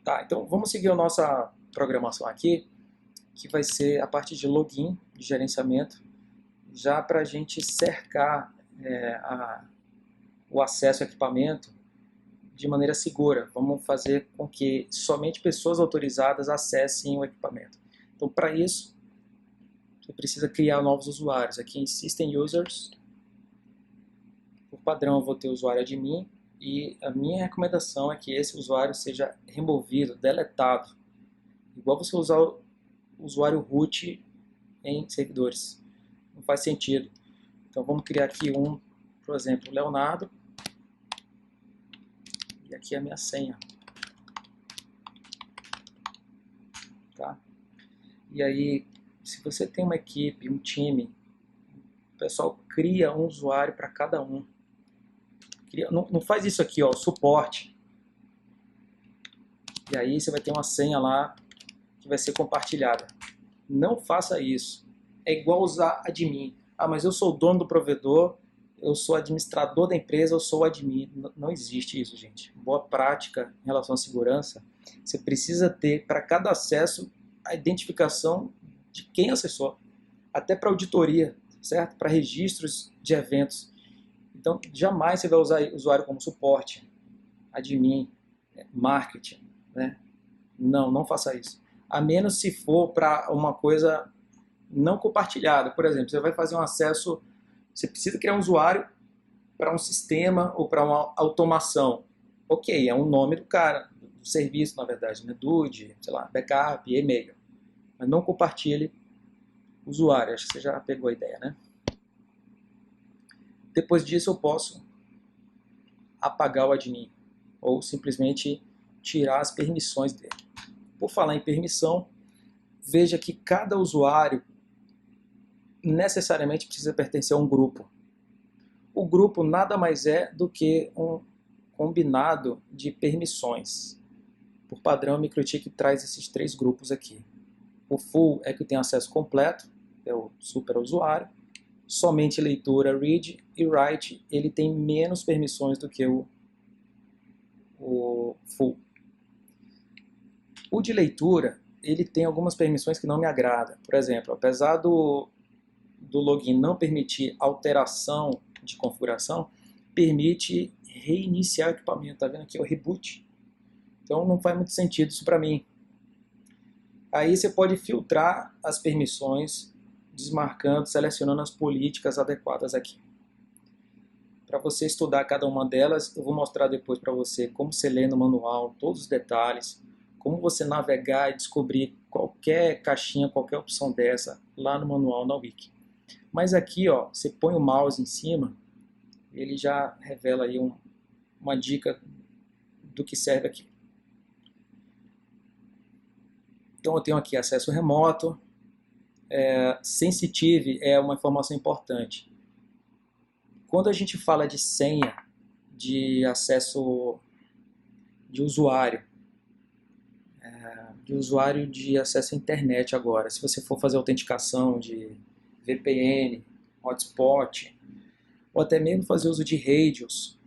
Tá, então vamos seguir a nossa programação aqui, que vai ser a parte de login, de gerenciamento, já para a gente cercar o acesso ao equipamento de maneira segura. Vamos fazer com que somente pessoas autorizadas acessem o equipamento. Então, para isso, você precisa criar novos usuários. Aqui em System Users, por padrão eu vou ter o usuário admin, e a minha recomendação é que esse usuário seja removido, deletado. Igual você usar o usuário root em servidores. Não faz sentido. Então vamos criar aqui um, por exemplo, Leonardo. E aqui é a minha senha. Tá? E aí, se você tem uma equipe, um time, o pessoal cria um usuário para cada um. Não faz isso aqui, ó, suporte. E aí você vai ter uma senha lá que vai ser compartilhada. Não faça isso. É igual usar admin. Ah, mas eu sou o dono do provedor, eu sou administrador da empresa, eu sou o admin. Não existe isso, gente. Boa prática em relação à segurança. Você precisa ter, para cada acesso, a identificação de quem acessou. Até para auditoria, certo? Para registros de eventos. Então, jamais você vai usar o usuário como suporte, admin, marketing, né? Não faça isso. A menos se for para uma coisa não compartilhada. Por exemplo, você vai fazer um acesso, você precisa criar um usuário para um sistema ou para uma automação. Ok, é um nome do cara, do serviço, na verdade, né? DUD, sei lá, backup, e-mail. Mas não compartilhe o usuário. Acho que você já pegou a ideia, né? Depois disso eu posso apagar o admin ou simplesmente tirar as permissões dele. Por falar em permissão, veja que cada usuário necessariamente precisa pertencer a um grupo. O grupo nada mais é do que um combinado de permissões. Por padrão, o MikroTik traz esses três grupos aqui. O full é que tem acesso completo, é o super usuário. Somente leitura, read, e write, ele tem menos permissões do que o full. O de leitura, ele tem algumas permissões que não me agradam. Por exemplo, apesar do login não permitir alteração de configuração, permite reiniciar o equipamento. Tá vendo aqui o reboot? Então não faz muito sentido isso para mim. Aí você pode filtrar as permissões, desmarcando, selecionando as políticas adequadas aqui. Para você estudar cada uma delas, eu vou mostrar depois para você como você lê no manual, todos os detalhes, como você navegar e descobrir qualquer caixinha, qualquer opção dessa lá no manual na Wiki. Mas aqui, ó, você põe o mouse em cima, ele já revela aí uma dica do que serve aqui. Então eu tenho aqui acesso remoto, sensitive é uma informação importante. Quando a gente fala de senha, de acesso de usuário de acesso à internet agora, se você for fazer autenticação de VPN, hotspot, ou até mesmo fazer uso de radios,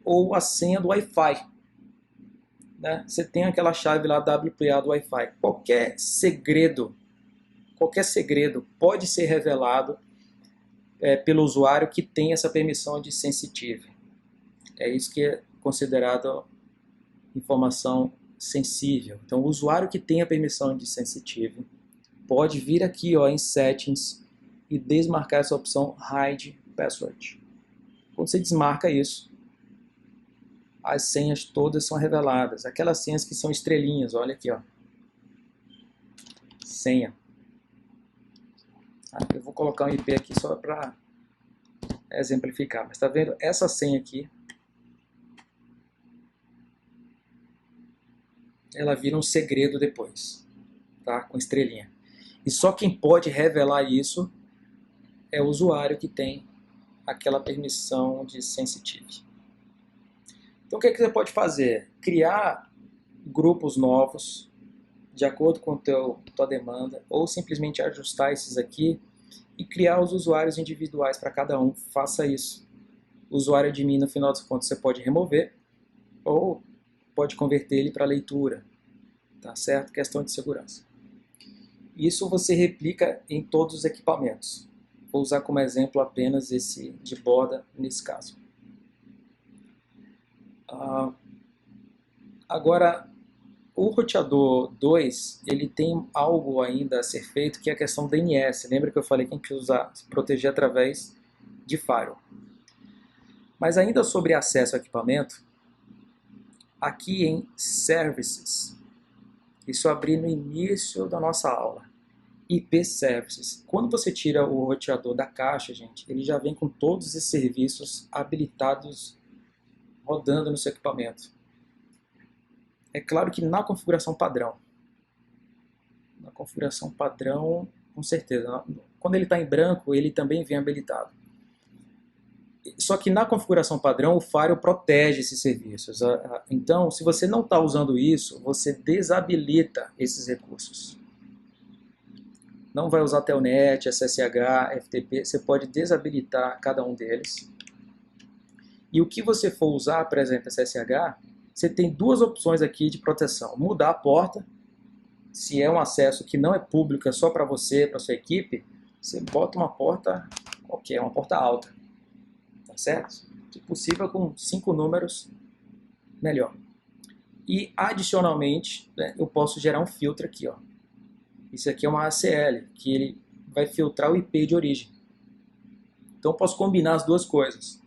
ou a senha do Wi-Fi, né? Você tem aquela chave lá WPA do Wi-Fi. Qualquer segredo pode ser revelado pelo usuário que tem essa permissão de sensitive. É isso que é considerado informação sensível. Então, o usuário que tem a permissão de sensitive pode vir aqui, ó, em Settings e desmarcar essa opção Hide Password. Quando você desmarca isso, as senhas todas são reveladas. Aquelas senhas que são estrelinhas, olha aqui, ó. Senha. Eu vou colocar um IP aqui só para exemplificar. Mas está vendo? Essa senha aqui, ela vira um segredo depois, tá? Com estrelinha. E só quem pode revelar isso é o usuário que tem aquela permissão de sensitive. Então o que você pode fazer? Criar grupos novos de acordo com a tua demanda, ou simplesmente ajustar esses aqui e criar os usuários individuais para cada um. Faça isso. O usuário admin, no final das contas, você pode remover ou pode converter ele para leitura, tá certo? Questão de segurança. Isso você replica em todos os equipamentos. Vou usar como exemplo apenas esse de borda nesse caso. Agora, o roteador 2, ele tem algo ainda a ser feito, que é a questão do DNS. Lembra que eu falei que a gente precisa proteger através de firewall. Mas ainda sobre acesso ao equipamento, aqui em Services, isso eu abri no início da nossa aula, IP Services. Quando você tira o roteador da caixa, gente, ele já vem com todos esses serviços habilitados rodando no seu equipamento. É claro que na configuração padrão, com certeza, quando ele está em branco, ele também vem habilitado. Só que na configuração padrão, o Firewall protege esses serviços. Então, se você não está usando isso, você desabilita esses recursos. Não vai usar Telnet, SSH, FTP, você pode desabilitar cada um deles. E o que você for usar, por exemplo, SSH, você tem duas opções aqui de proteção. Mudar a porta, se é um acesso que não é público, é só para você, para sua equipe, você bota uma porta qualquer, uma porta alta. Tá certo? Se possível, com 5 números, melhor. E, adicionalmente, né, eu posso gerar um filtro aqui. Ó. Isso aqui é uma ACL, que ele vai filtrar o IP de origem. Então, eu posso combinar as duas coisas.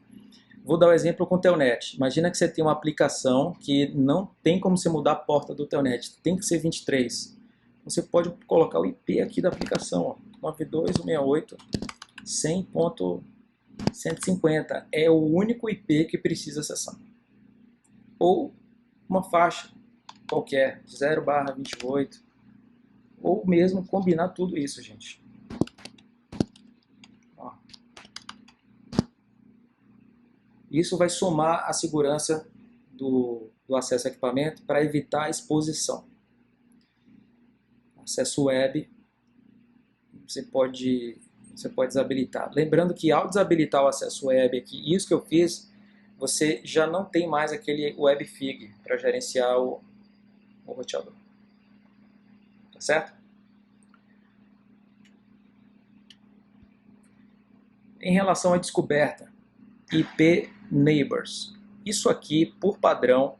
Vou dar um exemplo com o Telnet. Imagina que você tem uma aplicação que não tem como você mudar a porta do Telnet, tem que ser 23. Você pode colocar o IP aqui da aplicação, 92.168.100.150. É o único IP que precisa acessar. Ou uma faixa qualquer, 0/28. Ou mesmo combinar tudo isso, gente. Isso vai somar a segurança do acesso ao equipamento para evitar a exposição. Acesso web, você pode desabilitar. Lembrando que ao desabilitar o acesso web aqui, isso que eu fiz, você já não tem mais aquele webfig para gerenciar o roteador. Tá certo? Em relação à descoberta, IP Neighbors. Isso aqui, por padrão,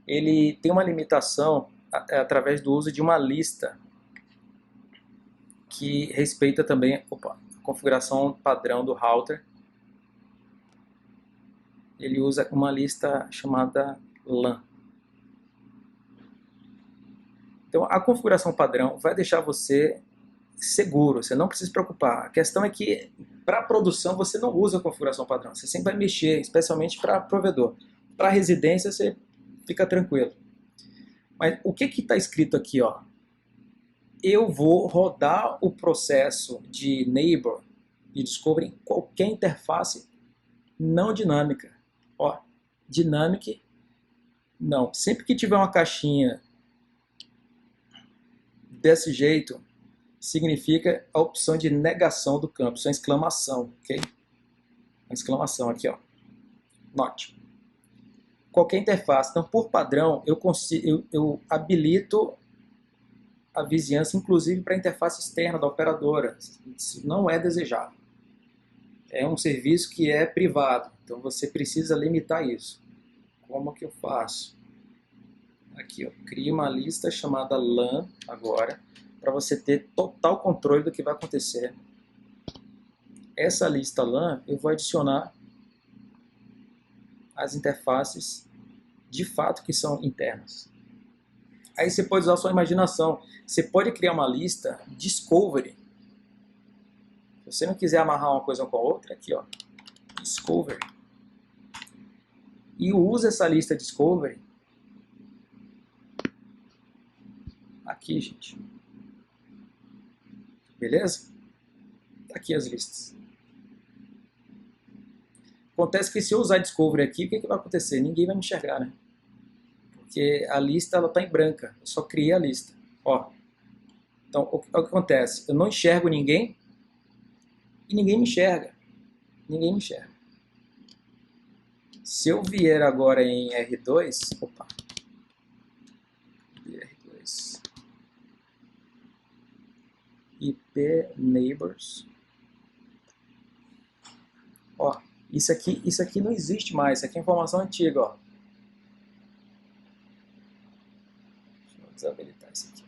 ele tem uma limitação através do uso de uma lista que respeita também a configuração padrão do router. Ele usa uma lista chamada LAN. Então, a configuração padrão vai deixar você seguro, você não precisa se preocupar. A questão é que, para a produção, você não usa a configuração padrão. Você sempre vai mexer, especialmente para provedor. Para residência, você fica tranquilo. Mas o que está escrito aqui? Ó? Eu vou rodar o processo de neighbor e discovery em qualquer interface não dinâmica. Ó, dynamic, não. Sempre que tiver uma caixinha desse jeito, significa a opção de negação do campo. Isso é uma exclamação, ok? Uma exclamação aqui, ó. Not. Qualquer interface. Então, por padrão, eu habilito a vizinhança, inclusive para a interface externa da operadora. Isso não é desejável. É um serviço que é privado. Então, você precisa limitar isso. Como que eu faço? Aqui, ó. Crio uma lista chamada LAN agora, para você ter total controle do que vai acontecer. Essa lista LAN, eu vou adicionar as interfaces de fato que são internas. Aí você pode usar a sua imaginação. Você pode criar uma lista Discovery. Se você não quiser amarrar uma coisa com a outra, aqui ó, Discovery. E usa essa lista Discovery aqui, gente. Beleza? Aqui as listas. Acontece que se eu usar Discovery aqui, o que vai acontecer? Ninguém vai me enxergar, né? Porque a lista está em branca. Eu só criei a lista. Ó. Então, o que acontece? Eu não enxergo ninguém e ninguém me enxerga. Ninguém me enxerga. Se eu vier agora em R2, opa, IP neighbors. Ó, isso aqui não existe mais, isso aqui é informação antiga, ó. Deixa eu desabilitar isso aqui.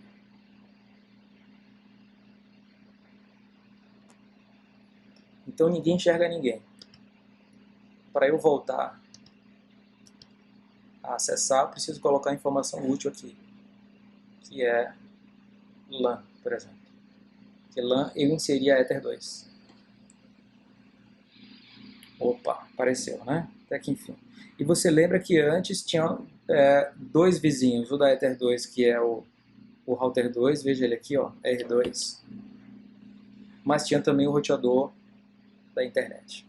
Então ninguém enxerga ninguém. Para eu voltar a acessar, eu preciso colocar a informação útil aqui, que é LAN, por exemplo. Que LAN eu inseri a Ether2. Opa, apareceu, né? Até que enfim. E você lembra que antes tinha dois vizinhos, o da Ether2, que é o router 2, veja ele aqui, ó, R2, mas tinha também o roteador da internet.